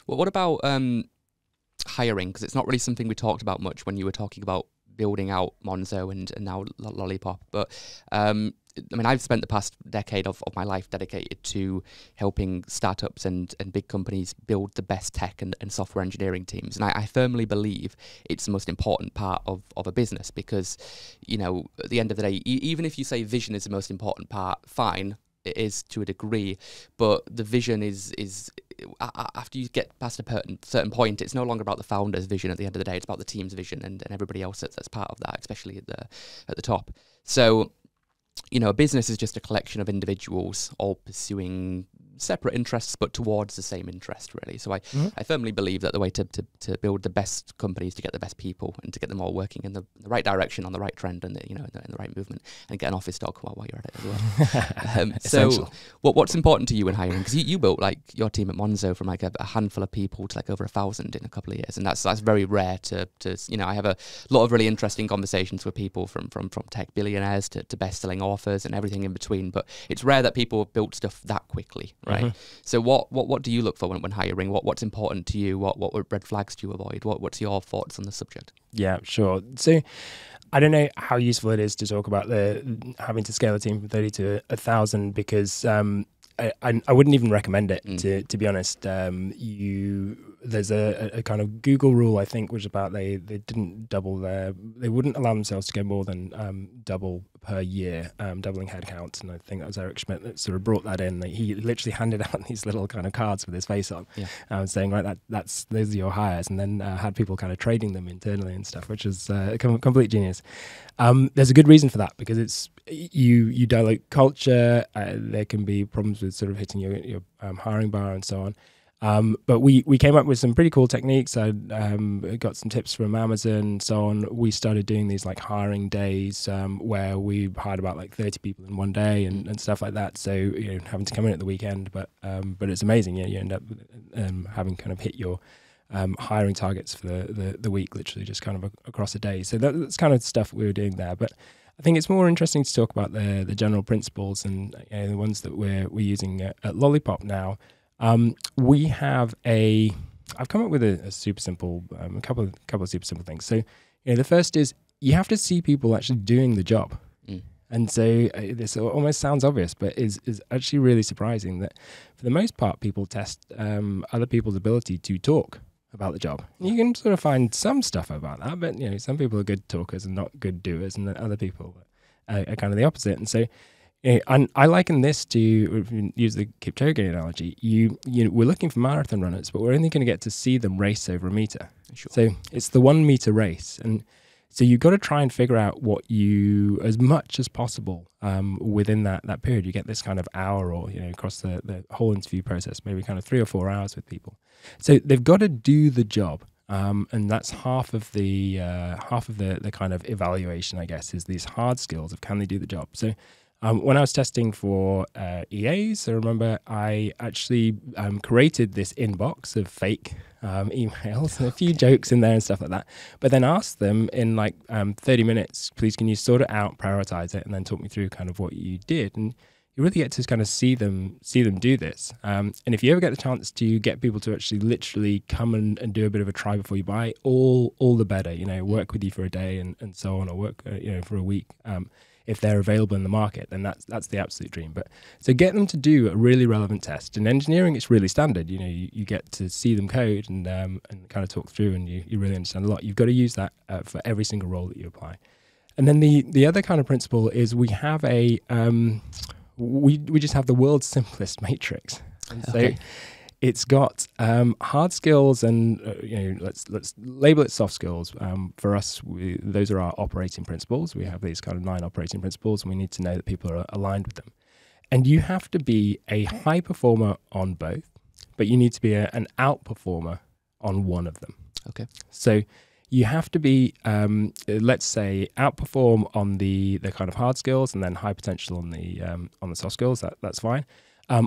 Well, what about hiring? Because it's not really something we talked about much when you were talking about building out Monzo and now Lollipop. But I mean, I've spent the past decade of my life dedicated to helping startups and big companies build the best tech and software engineering teams. And I firmly believe it's the most important part of a business because, you know, at the end of the day, even if you say vision is the most important part, fine, it is to a degree, but the vision is after you get past a certain point, it's no longer about the founder's vision at the end of the day, it's about the team's vision and everybody else that's part of that, especially at the top. So, you know, a business is just a collection of individuals all pursuing separate interests, but towards the same interest, really. So I firmly believe that the way to build the best companies, to get the best people, and to get them all working in the right direction, on the right trend, and in the right movement, and get an office dog while you're at it as well. So, what's important to you in hiring? Because you built like your team at Monzo from like a handful of people to like over 1,000 in a couple of years, and that's very rare to I have a lot of really interesting conversations with people from tech billionaires to best-selling authors and everything in between. But it's rare that people have built stuff that quickly. Right. So what do you look for when hiring? What's important to you? What red flags do you avoid? What's your thoughts on the subject? Yeah, sure. So I don't know how useful it is to talk about having to scale a team from 30 to 1,000 because I wouldn't even recommend it to be honest. There's a kind of Google rule, I think, which is about they didn't they wouldn't allow themselves to go more than double per year, doubling headcount. And I think that was Eric Schmidt that sort of brought that in. He literally handed out these little kind of cards with his face on, saying, right, those are your hires, and then had people kind of trading them internally and stuff, which is complete genius. There's a good reason for that because it's you dilute culture. There can be problems with sort of hitting your hiring bar and so on. But we came up with some pretty cool techniques. I got some tips from Amazon and so on. We started doing these like hiring days where we hired about like 30 people in one day and stuff like that. So having to come in at the weekend, but it's amazing. You end up having kind of hit your hiring targets for the week, literally just kind of across a day. So that's kind of stuff we were doing there. But I think it's more interesting to talk about the general principles and the ones that we're using at Lollipop now. We have I've come up with a super simple, a couple of super simple things. So, the first is you have to see people actually doing the job. And so this almost sounds obvious, but is actually really surprising that for the most part, people test other people's ability to talk about the job. You can sort of find some stuff about that, but some people are good talkers and not good doers, and then other people are kind of the opposite. And so and I liken this to, if you use the Kipchoge analogy, we're looking for marathon runners, but we're only going to get to see them race over a meter. Sure. So it's the 1 meter race. And so you've got to try and figure out what as much as possible within that period. You get this kind of hour or, across the whole interview process, maybe kind of 3 or 4 hours with people. So they've got to do the job. And that's half of the kind of evaluation, I guess, is these hard skills of can they do the job. So when I was testing for EAs, I remember I actually created this inbox of fake emails and a few jokes in there and stuff like that, but then asked them in like 30 minutes, please can you sort it out, prioritize it, and then talk me through kind of what you did. And you really get to kind of see them do this. And if you ever get the chance to get people to actually literally come and do a bit of a try before you buy, all the better, work with you for a day and so on, or work for a week. If they're available in the market, then that's the absolute dream. But so get them to do a really relevant test. In engineering, it's really standard. You get to see them code and kind of talk through, and you really understand a lot. You've got to use that for every single role that you apply. And then the other kind of principle is we have we just have the world's simplest matrix. And so it's got hard skills and let's label it soft skills. For us, those are our operating principles. We have these kind of 9 operating principles, and we need to know that people are aligned with them. And you have to be a high performer on both, but you need to be an outperformer on one of them. Okay. So you have to be, let's say, outperform on the kind of hard skills, and then high potential on the soft skills. That's fine.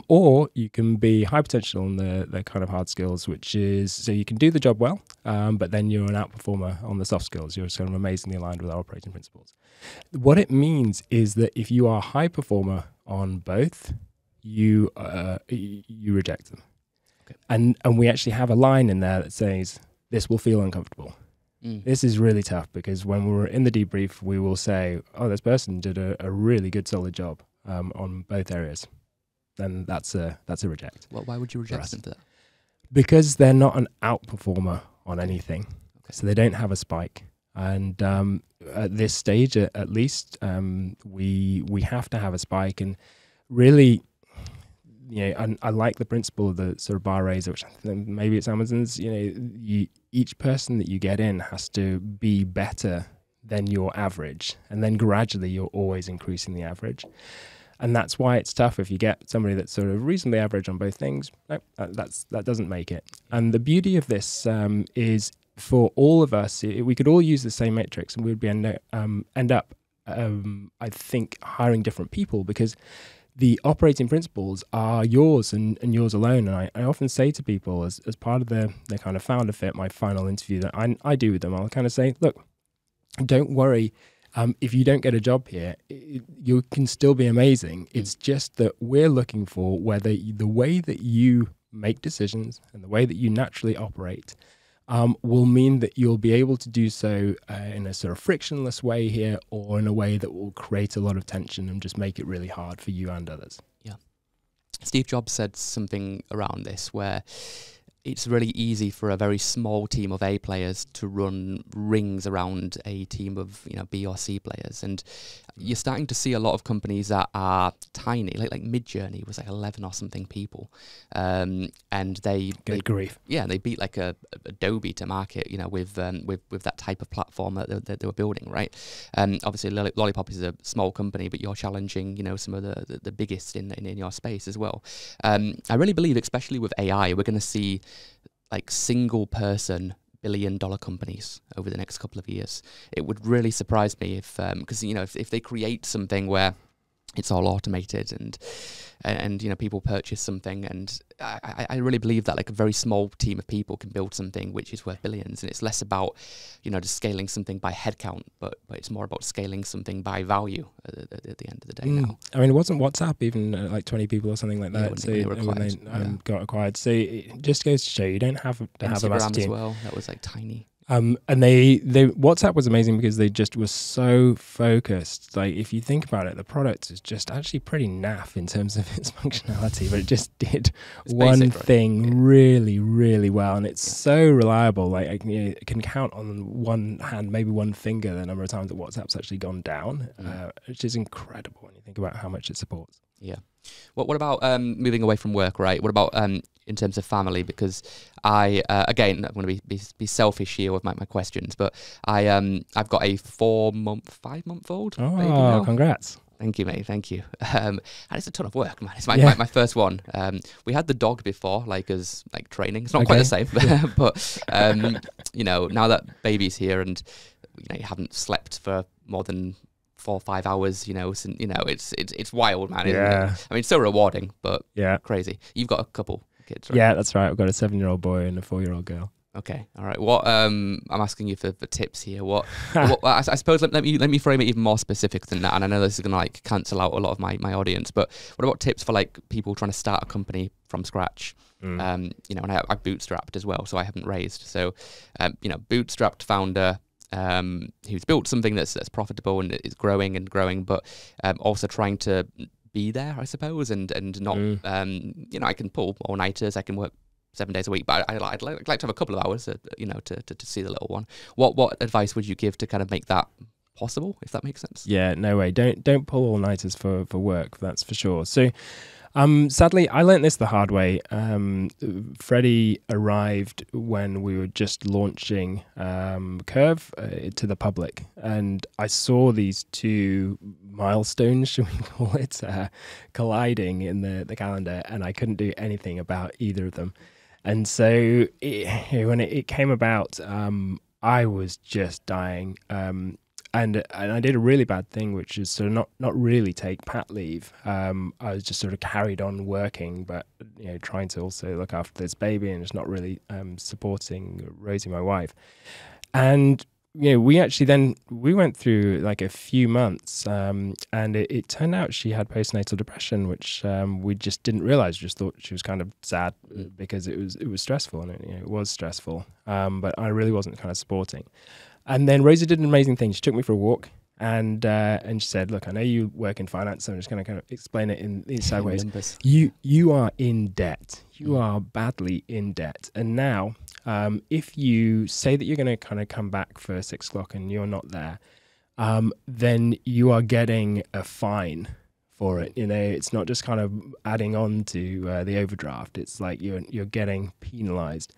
Or you can be high potential on the kind of hard skills, which is, so you can do the job well, but then you're an outperformer on the soft skills. You're sort of amazingly aligned with our operating principles. What it means is that if you are a high performer on both, you reject them. And we actually have a line in there that says, this will feel uncomfortable. This is really tough because when we're in the debrief, we will say, oh, this person did a really good, solid job on both areas. Then that's a reject. Why would you reject them for that? Because they're not an outperformer on anything. Okay. So they don't have a spike. And at this stage, at least, we have to have a spike. And really, I like the principle of the sort of bar raiser, which I think maybe it's Amazon's. Each person that you get in has to be better than your average, and then gradually you're always increasing the average. And that's why it's tough if you get somebody that's sort of reasonably average on both things. No, that doesn't make it. And the beauty of this is for all of us, we could all use the same matrix, and we'd end up, I think, hiring different people because the operating principles are yours and yours alone. And I often say to people as part of the kind of founder fit, my final interview that I do with them, I'll kind of say, look, don't worry. If you don't get a job here, you can still be amazing. It's just that we're looking for whether the way that you make decisions and the way that you naturally operate will mean that you'll be able to do so in a sort of frictionless way here, or in a way that will create a lot of tension and just make it really hard for you and others. Yeah. Steve Jobs said something around this where it's really easy for a very small team of A players to run rings around a team of B or C players, and you're starting to see a lot of companies that are tiny, like Midjourney was like 11 or something people, and they grief. Yeah, they beat like a Adobe to market, with that type of platform that they were building, right? Obviously, Lollipop is a small company, but you're challenging some of the biggest in your space as well. I really believe, especially with AI, we're going to see like single person billion-dollar companies over the next couple of years. It would really surprise me if, because if they create something where it's all automated and people purchase something, and I really believe that like a very small team of people can build something which is worth billions, and it's less about just scaling something by headcount, but it's more about scaling something by value at the end of the day. Now, I mean, it wasn't WhatsApp even like 20 people or something like that. When they got acquired. So it just goes to show you don't have to have a massive team as well. That was like tiny. And they WhatsApp was amazing because they just were so focused. Like if you think about it, the product is just actually pretty naff in terms of its functionality, but it just did one thing really, really well, and it's so reliable. Like I can count on one hand, maybe one finger, the number of times that WhatsApp's actually gone down, which is incredible when you think about how much it supports. Yeah. What about moving away from work, right? What about in terms of family? Because I, again, I'm going to be selfish here with my questions, but I've got a 5-month-old baby now. Congrats. Thank you, mate. Thank you. And it's a ton of work, man. It's my first one. We had the dog before, as training. It's not quite the same, but now that baby's here and you haven't slept for more than 4 or 5 hours, it's wild, man. Yeah. I mean, it's so rewarding, but crazy. You've got a couple kids, right? Yeah, that's right. I've got a 7-year-old boy and a 4-year-old girl. Okay, all right. What I'm asking you for tips here. What I suppose let me frame it even more specific than that. And I know this is gonna cancel out a lot of my audience, but what about tips for people trying to start a company from scratch? And I bootstrapped as well, so I haven't raised. So, bootstrapped founder. Who's built something that's profitable and is growing, but also trying to be there, I suppose, and not I can pull all-nighters, I can work 7 days a week, but I'd like to have a couple of hours to see the little one. What advice would you give to kind of make that possible, if that makes sense? Yeah, no way. Don't pull all-nighters for work, that's for sure. So sadly, I learned this the hard way. Freddie arrived when we were just launching Curve to the public, and I saw these two milestones, should we call it, colliding in the calendar, and I couldn't do anything about either of them. And so when it came about, I was just dying. And I did a really bad thing, which is sort of not really take pat leave. I was just sort of carried on working, but trying to also look after this baby and just not really supporting Rosie, my wife. And we actually we went through like a few months, and it turned out she had postnatal depression, which we just didn't realize. Just thought she was kind of sad because it was stressful, and it was stressful. But I really wasn't kind of supporting. And then Rosa did an amazing thing. She took me for a walk, and she said, "Look, I know you work in finance, so I'm just going to kind of explain it in these sideways. You are in debt. You are badly in debt, and now." If you say that you're going to kind of come back for 6 o'clock and you're not there, then you are getting a fine for it. It's not just kind of adding on to the overdraft. It's like you're getting penalized.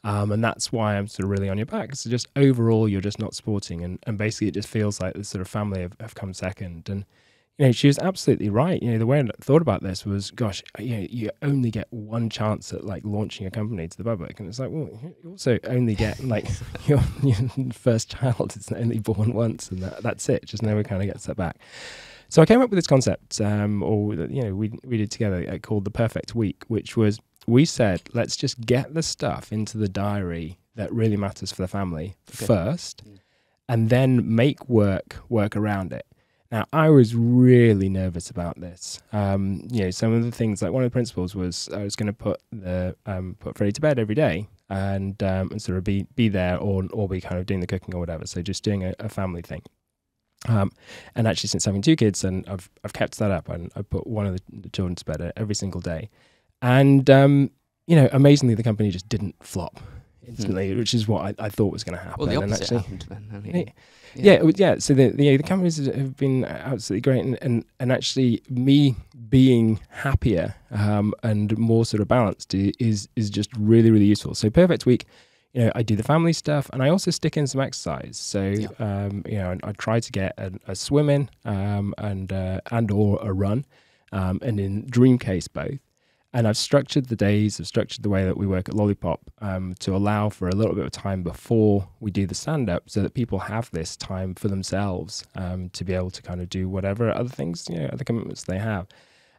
And that's why I'm sort of really on your back. So just overall, you're just not supporting. And basically, it just feels like the sort of family have come second. And she was absolutely right. The way I thought about this was, gosh, you only get one chance at like launching a company to the public, and it's like, well, you also only get like your first child is only born once, and that's it. Just never kind of gets that back. So I came up with this concept, we did together called the Perfect Week, which was we said let's just get the stuff into the diary that really matters for the family first, and then make work around it. Now, I was really nervous about this. Some of the things, like one of the principles was I was going to put Freddie to bed every day and sort of be there or be kind of doing the cooking or whatever. So just doing a family thing. And actually, since having 2 kids, and I've kept that up, and I put one of the children to bed every single day. And amazingly, the company just didn't flop instantly, which is what I thought was going to happen. Well, the opposite happened then. So the companies have been absolutely great, and actually me being happier and more sort of balanced is just really, really useful. So Perfect Week, I do the family stuff, and I also stick in some exercise. So I try to get a swim in and or a run, and in dream case both. And I've structured the days, I've structured the way that we work at Lollipop to allow for a little bit of time before we do the stand-up, so that people have this time for themselves to be able to kind of do whatever other things, other commitments they have.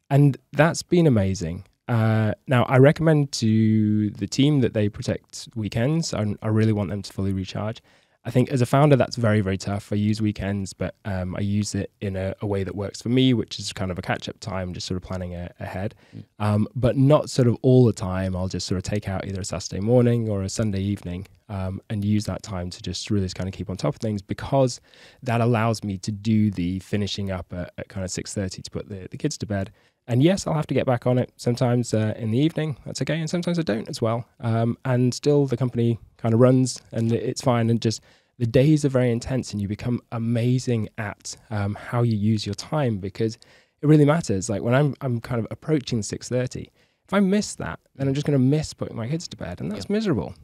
And that's been amazing. Now, I recommend to the team that they protect weekends. I really want them to fully recharge. I think as a founder, that's very, very tough. I use weekends, but I use it in a way that works for me, which is kind of a catch-up time, just sort of planning ahead. But not sort of all the time. I'll just sort of take out either a Saturday morning or a Sunday evening and use that time to just really kind of keep on top of things, because that allows me to do the finishing up at kind of 6:30 to put the kids to bed. And yes, I'll have to get back on it sometimes in the evening. That's okay. And sometimes I don't as well. And still the company kind of runs and it's fine. And just the days are very intense, and you become amazing at how you use your time, because it really matters. Like when I'm kind of approaching 6:30, if I miss that, then I'm just going to miss putting my kids to bed, and that's miserable.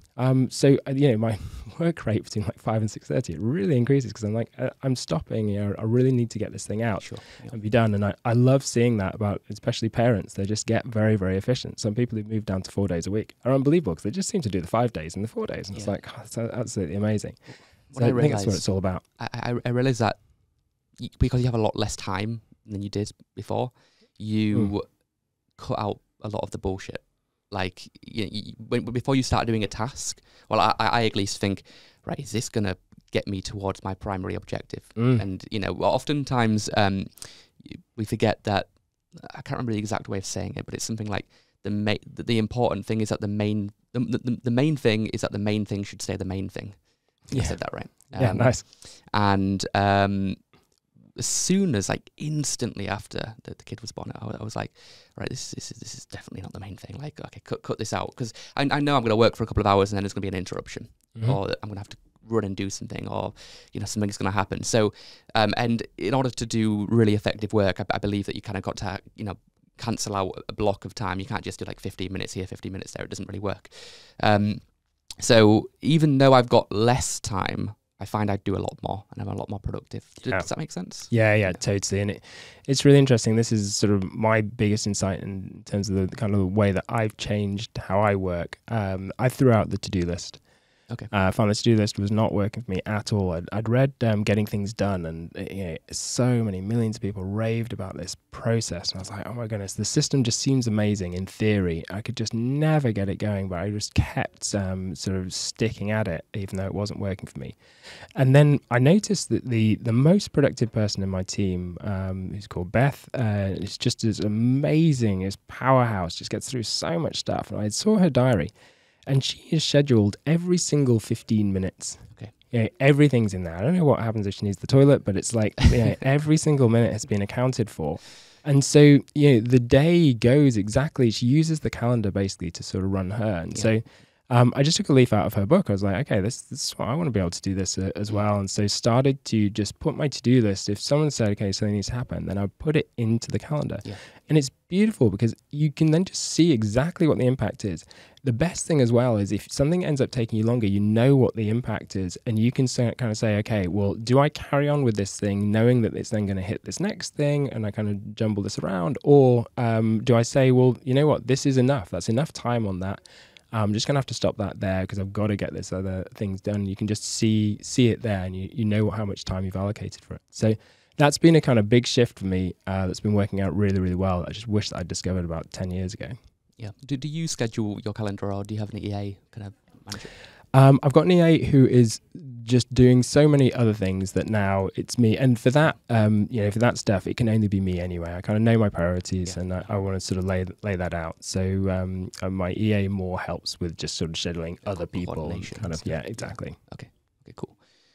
So my work rate between like 5 and 6:30, it really increases, because I'm like, I'm stopping. I really need to get this thing out and be done. And I love seeing that about especially parents. They just get very, very efficient. Some people who move down to 4 days a week are unbelievable, because they just seem to do the 5 days and the 4 days, and it's like, it's absolutely amazing. So I think that's what it's all about. I realize that because you have a lot less time than you did before, you cut out a lot of the bullshit. Like before you start doing a task, well, I at least think, right, is this going to get me towards my primary objective? And, oftentimes we forget that, I can't remember the exact way of saying it, but it's something like the important thing is that the main thing is that the main thing should stay the main thing. I said that right. Nice. And as soon as, like, instantly after the kid was born, I was like, right, this is definitely not the main thing. Like, okay, cut this out, because I know I'm going to work for a couple of hours and then there's going to be an interruption, or I'm going to have to run and do something, or something's going to happen. So, and in order to do really effective work, I believe that you kind of got to cancel out a block of time. You can't just do like 15 minutes here, 15 minutes there. It doesn't really work. So even though I've got less time, I find I do a lot more and I'm a lot more productive. Does that make sense? Yeah, totally. And it's really interesting. This is sort of my biggest insight in terms of the kind of the way that I've changed how I work. I threw out the to-do list. Okay. I found this to-do list was not working for me at all. I'd read Getting Things Done, and so many millions of people raved about this process. And I was like, oh my goodness, the system just seems amazing in theory. I could just never get it going, but I just kept sort of sticking at it, even though it wasn't working for me. And then I noticed that the most productive person in my team, who's called Beth, is just as amazing, as powerhouse, just gets through so much stuff. And I saw her diary, and she is scheduled every single 15 minutes. Okay. Everything's in there. I don't know what happens if she needs the toilet, but it's like every single minute has been accounted for. And so, the day goes exactly. She uses the calendar basically to sort of run her. And so I just took a leaf out of her book. I was like, okay, this is what I want to be able to do this as well. And so started to just put my to-do list. If someone said, okay, something needs to happen, then I would put it into the calendar. Yeah. And it's beautiful because you can then just see exactly what the impact is. The best thing as well is if something ends up taking you longer, you know what the impact is, and you can kind of say, okay, well, do I carry on with this thing knowing that it's then going to hit this next thing and I kind of jumble this around? Or do I say, well, you know what, this is enough. That's enough time on that. I'm just going to have to stop that there because I've got to get this other things done. You can just see it there, and you know how much time you've allocated for it. So that's been a kind of big shift for me that's been working out really, really well. I just wish that I'd discovered about 10 years ago. Yeah. Do you schedule your calendar, or do you have an EA kind of manage it? I've got an EA who is just doing so many other things that now it's me. And for that, for that stuff, it can only be me anyway. I kind of know my priorities, and I want to sort of lay that out. So my EA more helps with just sort of scheduling other people. Kind of, yeah, exactly. Okay.